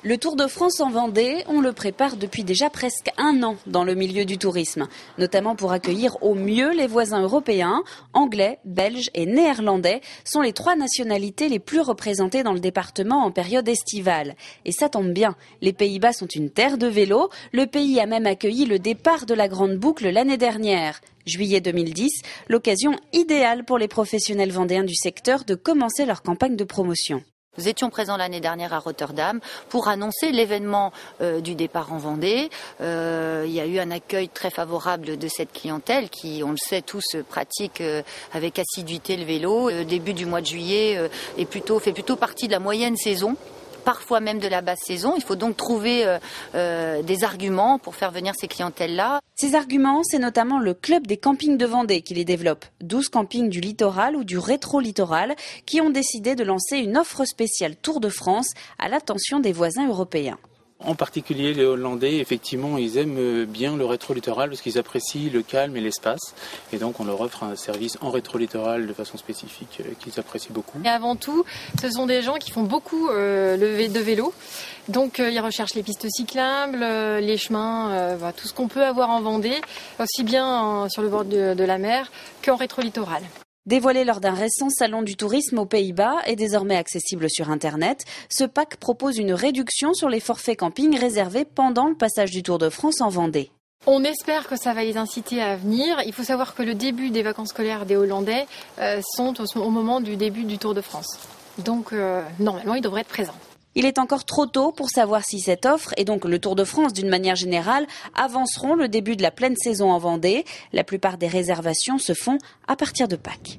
Le Tour de France en Vendée, on le prépare depuis déjà presque un an dans le milieu du tourisme, notamment pour accueillir au mieux les voisins européens. Anglais, belges et néerlandais sont les 3 nationalités les plus représentées dans le département en période estivale. Et ça tombe bien, les Pays-Bas sont une terre de vélo. Le pays a même accueilli le départ de la Grande Boucle l'année dernière. Juillet 2010, l'occasion idéale pour les professionnels vendéens du secteur de commencer leur campagne de promotion. Nous étions présents l'année dernière à Rotterdam pour annoncer l'événement du départ en Vendée. Il y a eu un accueil très favorable de cette clientèle qui, on le sait tous, pratique avec assiduité le vélo. Le début du mois de juillet fait plutôt partie de la moyenne saison, parfois même de la basse saison. Il faut donc trouver des arguments pour faire venir ces clientèles-là. Ces arguments, c'est notamment le club des campings de Vendée qui les développe. 12 campings du littoral ou du rétro-littoral qui ont décidé de lancer une offre spéciale Tour de France à l'attention des voisins européens. En particulier les Hollandais, effectivement, ils aiment bien le rétro-littoral parce qu'ils apprécient le calme et l'espace. Et donc on leur offre un service en rétro-littoral de façon spécifique qu'ils apprécient beaucoup. Et avant tout, ce sont des gens qui font beaucoup de vélo. Donc ils recherchent les pistes cyclables, les chemins, tout ce qu'on peut avoir en Vendée, aussi bien sur le bord de la mer qu'en rétro-littoral. Dévoilé lors d'un récent salon du tourisme aux Pays-Bas et désormais accessible sur Internet, ce pack propose une réduction sur les forfaits camping réservés pendant le passage du Tour de France en Vendée. On espère que ça va les inciter à venir. Il faut savoir que le début des vacances scolaires des Hollandais sont au moment du début du Tour de France. Donc normalement, ils devraient être présents. Il est encore trop tôt pour savoir si cette offre, et donc le Tour de France d'une manière générale, avanceront le début de la pleine saison en Vendée. La plupart des réservations se font à partir de Pâques.